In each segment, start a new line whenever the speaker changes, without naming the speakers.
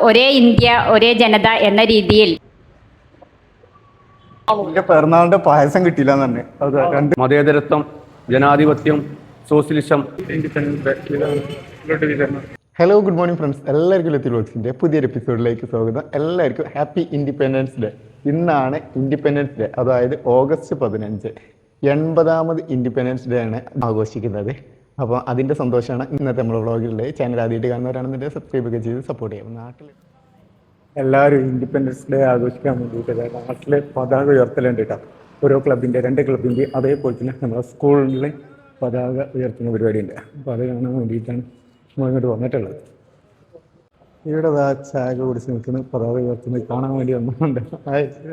ഒരേ ഇന്ത്യ ഒരേ ജനത എന്ന രീതിയിൽ
പിറന്നാളിന്റെ പായസം കിട്ടിയില്ല തന്നെ.
മതേതരത്വം, ജനാധിപത്യം, socialism.
Hello, good morning friends. എല്ലാവർക്കും ലത്തി വ്ലോഗ്സിന്റെ പുതിയൊരു എപ്പിസോഡിലേക്ക് സ്വാഗതം. എല്ലാവർക്കും ഹാപ്പി ഇൻഡിപെൻഡൻസ് ഡേ. ഇന്നാണ് ഇൻഡിപെൻഡൻസ് ഡേ, അതായത് ഓഗസ്റ്റ് 15, 80ാമത് ഇൻഡിപെൻഡൻസ് ഡേ ആണ് ആഘോഷിക്കുന്നത്. അപ്പോൾ അതിൻ്റെ സന്തോഷമാണ് ഇന്നത്തെ നമ്മുടെ വ്ളോഗിലുള്ളത്. ചാനൽ ആദ്യമായിട്ട് കാണുന്നവരാണെന്നുണ്ടെങ്കിൽ സബ്സ്ക്രൈബ് ഒക്കെ ചെയ്ത് സപ്പോർട്ട് ചെയ്യാം. നാട്ടിൽ എല്ലാവരും ഇൻഡിപെൻഡൻസ് ഡേ ആഘോഷിക്കാൻ വേണ്ടിയിട്ട് നാട്ടിൽ പതാക ഉയർത്തലുണ്ട് കേട്ടോ. ഓരോ ക്ലബിൻ്റെ 2 ക്ലബിൻ്റെ അതേപോലെ തന്നെ നമ്മുടെ സ്കൂളിൽ പതാക ഉയർത്തുന്ന പരിപാടിയുണ്ട്. അപ്പോൾ അത് കാണാൻ വേണ്ടിയിട്ടാണ് നമ്മൾ ഇങ്ങോട്ട് വന്നിട്ടുള്ളത്. ഇവിടെ ചായ കുടിച്ച് നിൽക്കുന്ന പതാക ഉയർത്തുന്നത് കാണാൻ വേണ്ടി വന്നിട്ടുണ്ട്.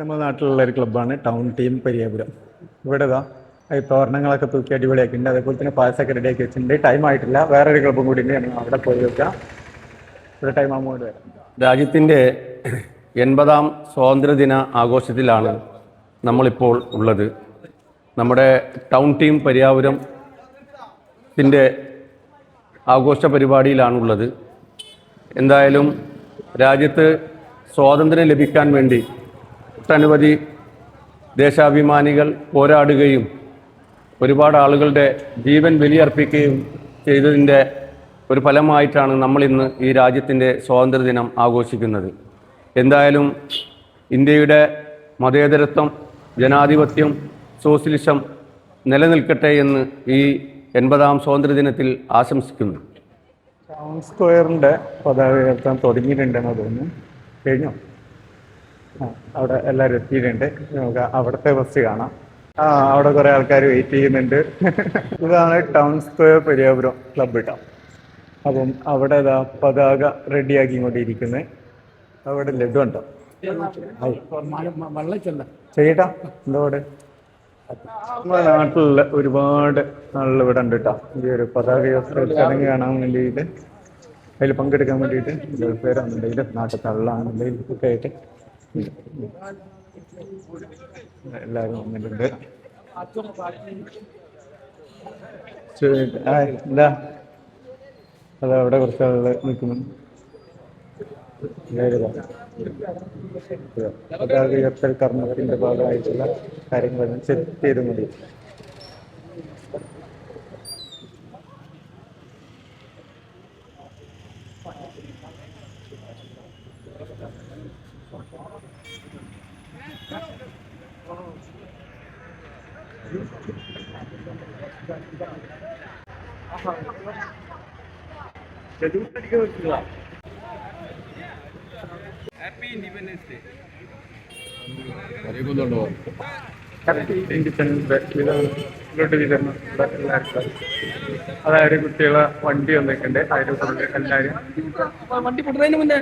നമ്മുടെ നാട്ടിലുള്ള ഒരു ക്ലബ്ബാണ് ടൗൺ ടീം പരിയാപുരം. ഇവിടെ തോരണങ്ങളൊക്കെ തൂക്കി അടിപൊളിയാക്കിയിട്ടുണ്ട്. അതേപോലെ തന്നെ പായസമൊക്കെ റെഡിയാക്കി വെച്ചിട്ടുണ്ട്. ടൈം ആയിട്ടില്ല, വേറൊരു ക്ലബ്ബും കൂടി ഉണ്ട്. ഞങ്ങൾ അവിടെ പോയി വെക്കാം. ഇവിടെ ടൈം ആകുമ്പോൾ വരാം.
രാജ്യത്തിൻ്റെ 80ാം സ്വാതന്ത്ര്യദിന ആഘോഷത്തിലാണ് നമ്മളിപ്പോൾ ഉള്ളത്. നമ്മുടെ ടൗൺ ടീം പരിയാപുരത്തിൻ്റെ ആഘോഷ പരിപാടിയിലാണുള്ളത്. എന്തായാലും രാജ്യത്ത് സ്വാതന്ത്ര്യം ലഭിക്കാൻ വേണ്ടി ഒട്ടനവധി ദേശാഭിമാനികൾ പോരാടുകയും ഒരുപാട് ആളുകളുടെ ജീവൻ ബലിയർപ്പിക്കുകയും ചെയ്തതിൻ്റെ ഒരു ഫലമായിട്ടാണ് നമ്മളിന്ന് ഈ രാജ്യത്തിൻ്റെ സ്വാതന്ത്ര്യദിനം ആഘോഷിക്കുന്നത്. എന്തായാലും ഇന്ത്യയുടെ മതേതരത്വം, ജനാധിപത്യം, സോഷ്യലിസം നിലനിൽക്കട്ടെ എന്ന് ഈ 80ാം സ്വാതന്ത്ര്യദിനത്തിൽ ആശംസിക്കുന്നു.
ടൗൺ സ്ക്വയറിൻ്റെ പതാക ഉയർത്താൻ തുടങ്ങിയിട്ടുണ്ടെന്ന് തോന്നുന്നു. കഴിഞ്ഞോ? അവിടെ എല്ലാവരും എത്തിയിട്ടുണ്ട്. നമുക്ക് അവിടുത്തെ ബസ് കാണാം. അവിടെ കുറേ ആൾക്കാർ വെയിറ്റ് ചെയ്യുന്നുണ്ട്. ഇതാണ് ടൗൺ സ്ക്വയർ പരിയാപുരം ക്ലബ് കേട്ടോ. അപ്പം അവിടെ പതാക റെഡിയാക്കി കൊണ്ടിരിക്കുന്നത്. അവിടെ ലഡു ഉണ്ടോ ചെയ്യട്ടാ? എന്തോടെ നമ്മുടെ നാട്ടിലുള്ള ഒരുപാട് ആളുകൾ ഇവിടെ ഉണ്ട് കേട്ടോ. ഈ ഒരു പതാക ചടങ്ങ് കാണാൻ വേണ്ടിയിട്ട്, അതിൽ പങ്കെടുക്കാൻ വേണ്ടിയിട്ട് ഗൾഫേരാണെന്നുണ്ടെങ്കിൽ നാട്ടിൽ തള്ളാണെന്നുണ്ടെങ്കിൽ ഒക്കെ ആയിട്ട് എല്ലാവരും വന്നിട്ടുണ്ട്. എന്താ അതവിടെ കുറച്ച് ആളുകൾ നിൽക്കുന്നു. പതാക ഉയർത്തൽ കർമ്മത്തിന്റെ ഭാഗമായിട്ടുള്ള കാര്യങ്ങളെല്ലാം സെറ്റ് ചെയ്ത് മതി.
Happy independence day.
Happy independence day. ഇങ്ങോട്ട് വിതരണം എല്ലാവർക്കും. അതായത് കുട്ടികളെ വണ്ടി വന്നിട്ടുണ്ട്. അതിന് എല്ലാവരും
വണ്ടി പൊട്ടുന്നതിന് മുന്നേ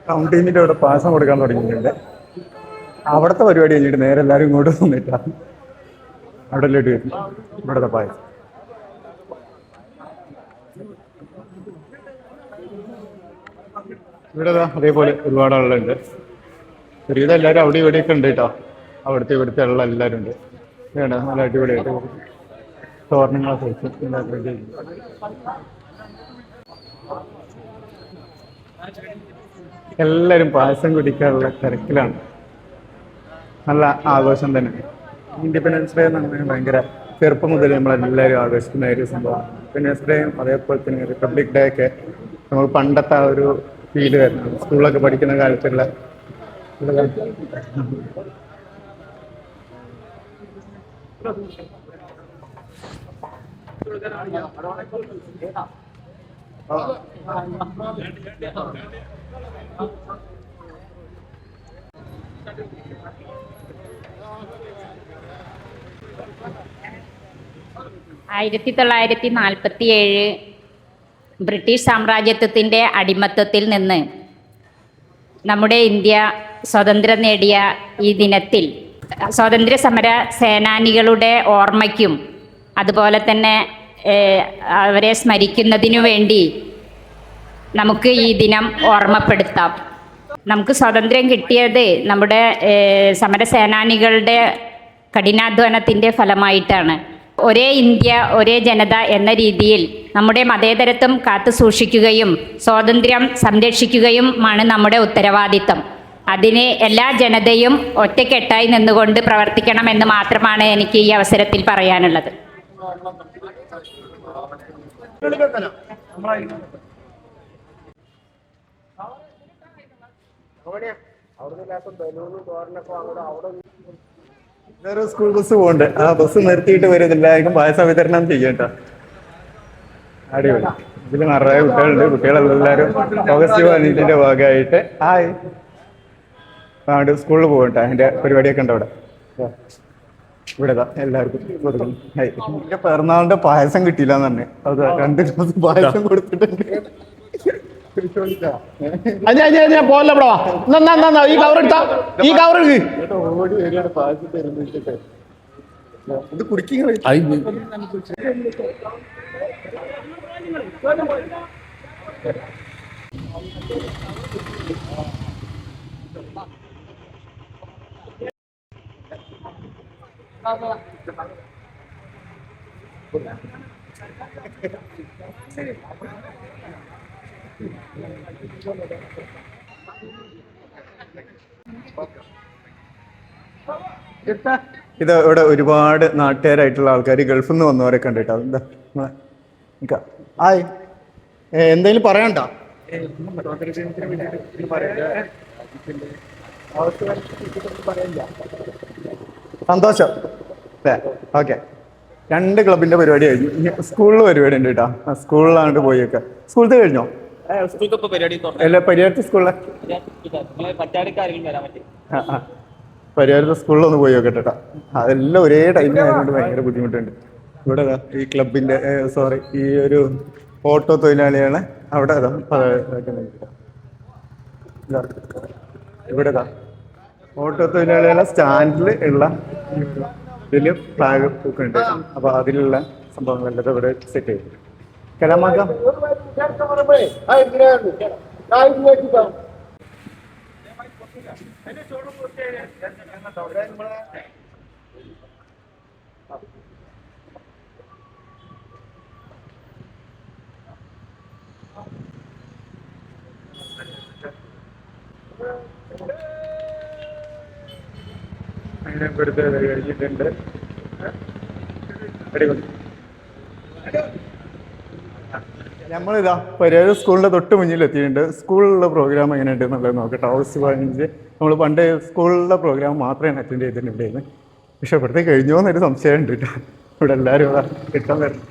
ടൗൺ ടീമിൻ്റെ അവിടെ പായസം കൊടുക്കാൻ തുടങ്ങിയിട്ടുണ്ട്. അവിടുത്തെ പരിപാടി കഴിഞ്ഞിട്ട് നേരെ എല്ലാവരും ഇങ്ങോട്ട് വന്നിട്ടാണ് അവിടെ ലഡു ഇവിടുത്തെ പായസം. ഇവിടെ അതേപോലെ ഒരുപാട് ആളുകളുണ്ട്. ഒരുവിധം എല്ലാവരും അവിടെ ഇവിടെയൊക്കെ ഉണ്ട് കേട്ടോ. അവിടുത്തെ ഇവിടുത്തെ ഉള്ള എല്ലാവരും ഉണ്ട്. വേണ്ട, നല്ല അടിപൊളിയായിട്ട് തോരണങ്ങളൊക്കെ വെച്ച് എല്ലാവരും റെഡി ആയി. എല്ലാവരും പായസം കുടിക്കാനുള്ള തിരക്കിലാണ്. നല്ല ആഘോഷം തന്നെ. ഇൻഡിപെൻഡൻസ് ഡേ എന്ന് പറഞ്ഞാൽ ഭയങ്കര ചെറുപ്പം മുതൽ നമ്മളെല്ലാവരും ആഘോഷിക്കുന്ന ഒരു സംഭവമാണ്. ഇൻഡിപെൻഡൻസ് ഡേയും അതേപോലെ തന്നെ റിപ്പബ്ലിക് ഡേ ഒക്കെ നമുക്ക് പണ്ടത്തെ ആ ഒരു ഫീല് വരുന്നത് സ്കൂളിലൊക്കെ പഠിക്കുന്ന കാലത്തുള്ള.
ആയിരത്തി 1947 ബ്രിട്ടീഷ് സാമ്രാജ്യത്വത്തിൻ്റെ അടിമത്തത്തിൽ നിന്ന് നമ്മുടെ ഇന്ത്യ സ്വാതന്ത്ര്യം നേടിയ ഈ ദിനത്തിൽ സ്വാതന്ത്ര്യ സമര സേനാനികളുടെ ഓർമ്മയ്ക്കും അതുപോലെ തന്നെ അവരെ സ്മരിക്കുന്നതിനു വേണ്ടി നമുക്ക് ഈ ദിനം ഓർമ്മപ്പെടുത്താം. നമുക്ക് സ്വാതന്ത്ര്യം കിട്ടിയത് നമ്മുടെ സമരസേനാനികളുടെ കഠിനാധ്വാനത്തിൻ്റെ ഫലമായിട്ടാണ്. ഒരേ ഇന്ത്യ ഒരേ ജനത എന്ന രീതിയിൽ നമ്മുടെ മതേതരത്വം കാത്തു സൂക്ഷിക്കുകയും സ്വാതന്ത്ര്യം സംരക്ഷിക്കുകയുമാണ് നമ്മുടെ ഉത്തരവാദിത്തം. അതിന് എല്ലാ ജനതയും ഒറ്റക്കെട്ടായി നിന്നുകൊണ്ട് പ്രവർത്തിക്കണമെന്ന് മാത്രമാണ് എനിക്ക് ഈ അവസരത്തിൽ പറയാനുള്ളത്.
വേറെ സ്കൂൾ ബസ് പോകണ്ട്. ആ ബസ് നിർത്തിയിട്ട് വരുന്നില്ലായിരിക്കും പായസ വിതരണം ചെയ്യട്ടോ. അടിപൊളി. ഇതിൽ നിറയെ കുട്ടികളുണ്ട്. കുട്ടികളെല്ലാവരും ഓഗസ്റ്റ് 15-ന്റെ ഭാഗമായിട്ട് സ്കൂളിൽ പോകട്ടെ. അതിന്റെ പരിപാടിയൊക്കെ ഉണ്ട് അവിടെ. ഇവിടെ എല്ലാവർക്കും കൊടുക്കുന്നു. എന്റെ പിറന്നാളിന്റെ പായസം കിട്ടിയില്ല എന്ന് തന്നെ. അത് 2 ഗ്ലാസ് പായസം കൊടുത്തിട്ടുണ്ട്.
പോലെ ഈ കവർ എടുത്താ ഈ കവർ
ഓടി വരികയാണ് പായസം തരുന്നിട്ട്. ഇത് കുടിക്കുക. ഇത് ഇവിടെ ഒരുപാട് നാട്ടുകാരായിട്ടുള്ള ആൾക്കാർ ഗൾഫിൽ നിന്ന് വന്നവരൊക്കെ ഉണ്ട് കേട്ടോ. എന്താ ആയ് എന്തെങ്കിലും പറയണ്ട? സന്തോഷം അല്ലേ? ഓക്കെ. 2 ക്ലബിന്റെ പരിപാടി കഴിഞ്ഞു. സ്കൂളിൽ പരിപാടി ഉണ്ട് കേട്ടോ. സ്കൂളിലാണ്ട് പോയൊക്കെ. സ്കൂളിൽ കഴിഞ്ഞോ? അല്ല, പരിഹാരത്തെ സ്കൂളിലെ പരിഹാരത്തെ സ്കൂളിലൊന്ന് പോയി നോക്കട്ടെ കേട്ടോ. അതെല്ലാം ഒരേ ടൈമിൽ ആയതുകൊണ്ട് ഭയങ്കര ബുദ്ധിമുട്ടുണ്ട്. ഇവിടെ ഈ ക്ലബിന്റെ ഈ ഒരു ഓട്ടോ തൊഴിലാളികളെ അവിടെ ഇവിടെ ഓട്ടോ തൊഴിലാളികളെ സ്റ്റാൻഡിൽ ഉള്ള ഇതില് ഫ്ലാഗ് ഒക്കെ ഉണ്ട്. അപ്പൊ അതിലുള്ള സംഭവങ്ങളെല്ലാം ഇവിടെ സെറ്റ് ചെയ്തു. കലാമാക്കാം. അങ്ങനെ ഇവിടുത്തെ കഴിഞ്ഞിട്ടുണ്ട്. നമ്മളിതാ പരിഹാര സ്കൂളിന്റെ തൊട്ട് മുന്നിൽ എത്തിയിട്ടുണ്ട്. സ്കൂളിലുള്ള പ്രോഗ്രാം എങ്ങനെയുണ്ട് എന്നുള്ളത് നോക്കട്ടെ. ഓഗസ്റ്റ് 15 നമ്മൾ പണ്ട് സ്കൂളിലെ പ്രോഗ്രാം മാത്രമേ അറ്റൻഡ് ചെയ്തിട്ടുണ്ടായിരുന്നു. പക്ഷെ ഇവിടുത്തെ കഴിഞ്ഞോ എന്നൊരു സംശയം ഉണ്ട് കേട്ടോ. ഇവിടെ എല്ലാവരും കിട്ടാൻ വരുന്നു.